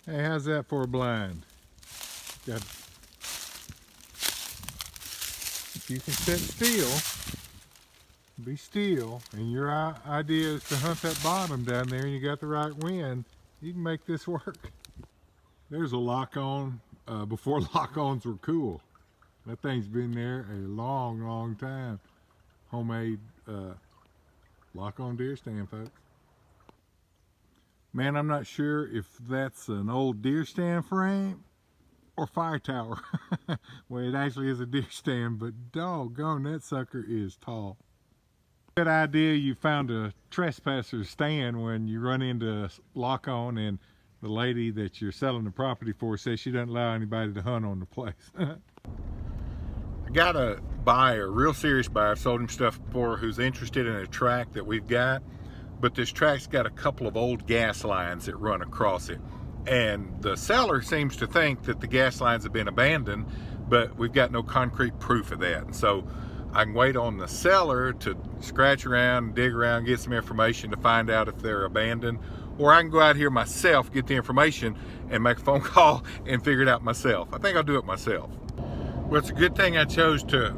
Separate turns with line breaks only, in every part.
Hey, how's that for a blind? Got, if you can sit still, be still, and your idea is to hunt that bottom down there and you got the right wind, you can make this work. There's a lock-on before lock-ons were cool. That thing's been there a long time. Homemade lock-on deer stand, folks. Man, I'm not sure if that's an old deer stand frame or fire tower. Well, it actually is a deer stand, but doggone, that sucker is tall. Good idea you found a trespasser stand when you run into lock-on and the lady that you're selling the property for says she doesn't allow anybody to hunt on the place. I got a buyer, real serious buyer, I've sold him stuff before, who's interested in a tract that we've got, but this tract's got a couple of old gas lines that run across it. And the seller seems to think that the gas lines have been abandoned, but we've got no concrete proof of that. And so I can wait on the seller to scratch around, dig around, get some information to find out if they're abandoned, or I can go out here myself, get the information, and make a phone call and figure it out myself. I think I'll do it myself. Well, it's a good thing I chose to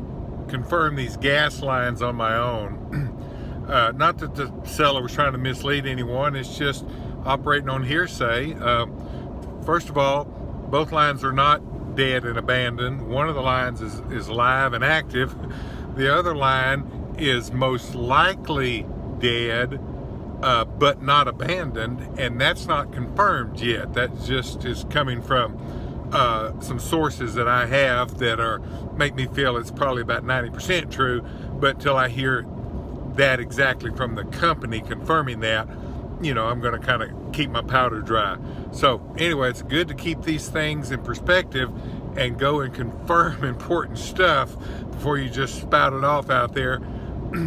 confirm these gas lines on my own. Not that the seller was trying to mislead anyone, it's just operating on hearsay. First of all, both lines are not dead and abandoned. One of the lines is live and active. The other line is most likely dead, but not abandoned, and that's not confirmed yet. That just is coming from some sources that I have that make me feel it's probably about 90% true, but till I hear that exactly from the company confirming that, you know, I'm going to kind of keep my powder dry. So anyway, it's good to keep these things in perspective and go and confirm important stuff before you just spout it off out there,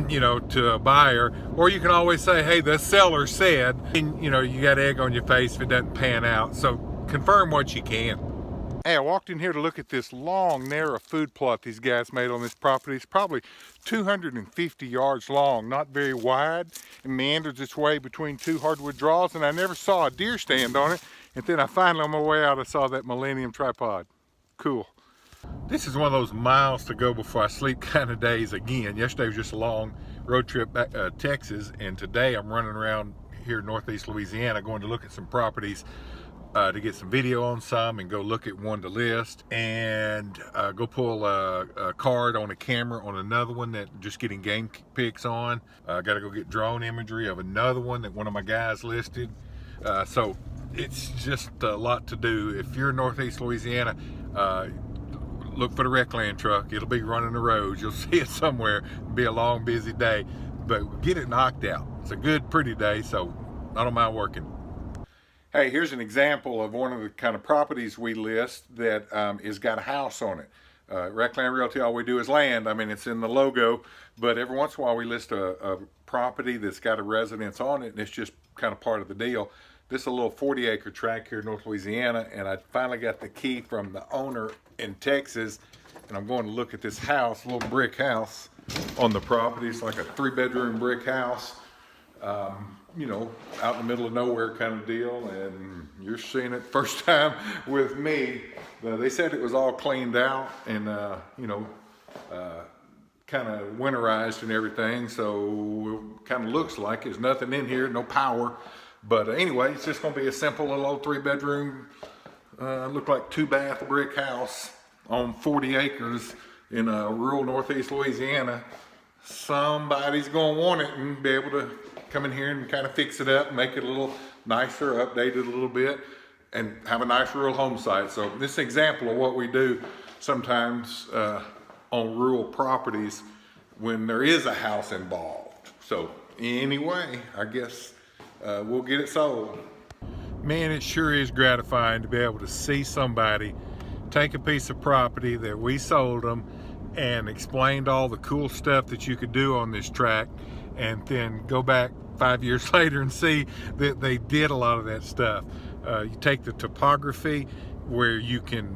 you know, to a buyer. Or you can always say, hey, the seller said, and, you know, you got egg on your face if it doesn't pan out. So confirm what you can. Hey, I walked in here to look at this long, narrow food plot these guys made on this property. It's probably 250 yards long, not very wide, and meanders its way between two hardwood draws, and I never saw a deer stand on it. And then I finally, on my way out, I saw that Millennium tripod. Cool. This is one of those miles to go before I sleep kind of days again. Yesterday was just a long road trip back to Texas, and today I'm running around here in northeast Louisiana going to look at some properties to get some video on some and go look at one to list, and go pull a card on a camera on another one that just getting game pics on. Gotta go get drone imagery of another one that one of my guys listed. So it's just a lot to do. If you're in northeast Louisiana, look for the RecLand truck. It'll be running the roads. You'll see it somewhere. It'll be a long, busy day, but get it knocked out. It's a good, pretty day, so I don't mind working. Hey, here's an example of one of the kind of properties we list that has got a house on it. RecLand Realty, all we do is land. I mean, it's in the logo, but every once in a while we list a property that's got a residence on it, and it's just kind of part of the deal. This is a little 40-acre tract here in North Louisiana, and I finally got the key from the owner in Texas, and I'm going to look at this house, a little brick house on the property. It's like a 3-bedroom brick house. You know, out in the middle of nowhere kind of deal, and you're seeing it first time with me. They said it was all cleaned out and, you know, kind of winterized and everything, so it kind of looks like there's nothing in here, no power. But anyway, it's just going to be a simple little old 3-bedroom, look like 2-bath brick house on 40 acres in rural northeast Louisiana. Somebody's going to want it and be able to come in here and kind of fix it up, make it a little nicer, update it a little bit, and have a nice rural home site. So this is an example of what we do sometimes on rural properties when there is a house involved. So anyway, I guess we'll get it sold. Man, it sure is gratifying to be able to see somebody take a piece of property that we sold them and explained all the cool stuff that you could do on this tract, and then go back 5 years later and see that they did a lot of that stuff. You take the topography where you can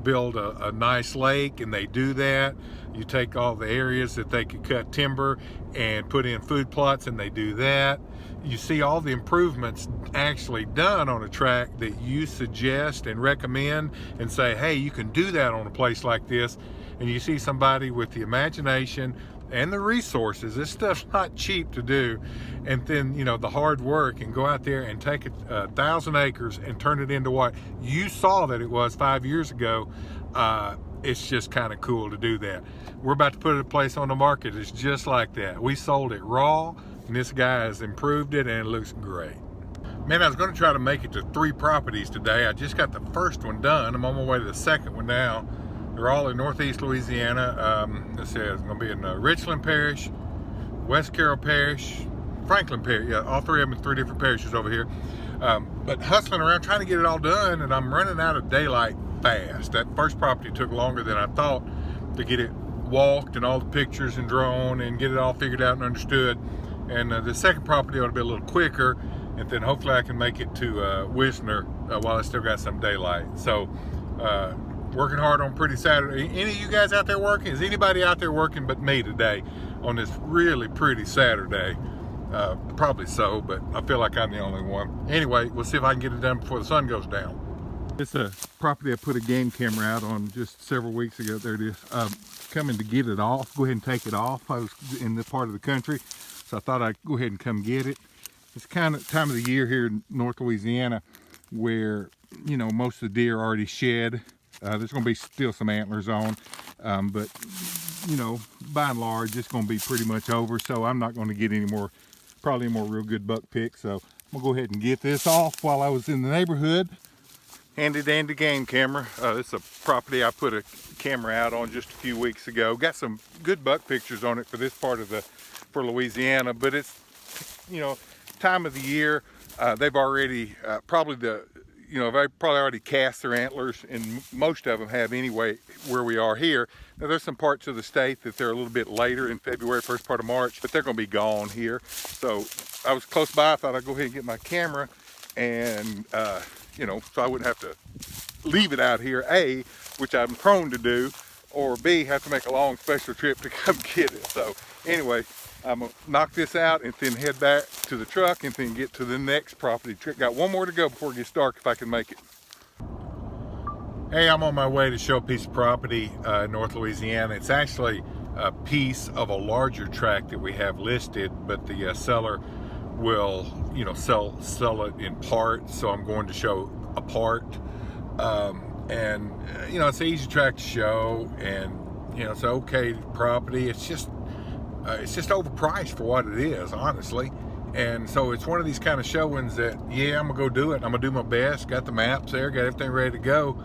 build a nice lake, and they do that. You take all the areas that they could cut timber and put in food plots, and they do that. You see all the improvements actually done on a tract that you suggest and recommend and say, hey, you can do that on a place like this. And you see somebody with the imagination and the resources. This stuff's not cheap to do. And then, you know, the hard work, and go out there and take 1,000 acres and turn it into what you saw that it was 5 years ago. It's just kind of cool to do that. We're about to put a place on the market. It's just like that. We sold it raw, and this guy has improved it, and it looks great. Man, I was going to try to make it to 3 properties today. I just got the first one done. I'm on my way to the second one now. They're all in Northeast Louisiana. Let's see, it's going to be in Richland Parish, West Carroll Parish, Franklin Parish. Yeah, all 3 of them in 3 different parishes over here. But hustling around trying to get it all done, and I'm running out of daylight fast. That first property took longer than I thought to get it walked and all the pictures and drawn and get it all figured out and understood. And the second property ought to be a little quicker, and then hopefully I can make it to Wisner while I still got some daylight. So working hard on pretty Saturday. Any of you guys out there working? Is anybody out there working but me today on this really pretty Saturday? Probably so, but I feel like I'm the only one. Anyway, we'll see if I can get it done before the sun goes down. It's a property I put a game camera out on just several weeks ago. There it is. Coming to get it off. Go ahead and take it off. I was in this part of the country, so I thought I'd go ahead and come get it. It's kind of time of the year here in North Louisiana where, you know, most of the deer are already shed. There's going to be still some antlers on, but, you know, by and large, it's going to be pretty much over. So I'm not going to get any more, probably more real good buck picks. So I'm going to go ahead and get this off while I was in the neighborhood. Handy dandy game camera. This is a property I put a camera out on just a few weeks ago. Got some good buck pictures on it for this part of for Louisiana, but it's, you know, time of the year. They've already they've probably already cast their antlers, and most of them have anyway where we are here. Now there's some parts of the state that they're a little bit later in February, first part of March, but they're going to be gone here. So I was close by. I thought I'd go ahead and get my camera, and you know, so I wouldn't have to leave it out here, A, which I'm prone to do, or B, have to make a long special trip to come get it. So anyway, I'm gonna knock this out and then head back to the truck and then get to the next property. Got one more to go before it gets dark if I can make it. Hey, I'm on my way to show a piece of property in North Louisiana. It's actually a piece of a larger tract that we have listed, but the seller will, you know, sell it in part. So I'm going to show a part, and you know, it's an easy tract to show, and you know, it's an okay property. It's just overpriced for what it is, honestly. And so it's one of these kind of showings that, yeah, I'm gonna go do it. I'm gonna do my best. Got the maps there, got everything ready to go.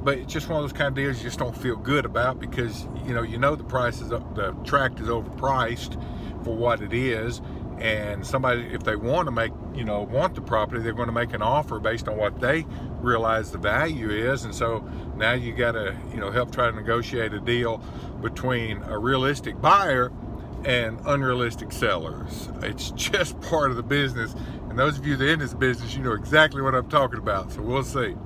But it's just one of those kind of deals you just don't feel good about, because you know the price is the tract is overpriced for what it is. And somebody, if they want to want the property, they're going to make an offer based on what they realize the value is. And so now you got to, you know, help try to negotiate a deal between a realistic buyer and unrealistic sellers. It's just part of the business. And those of you that are in this business, you know exactly what I'm talking about. So we'll see.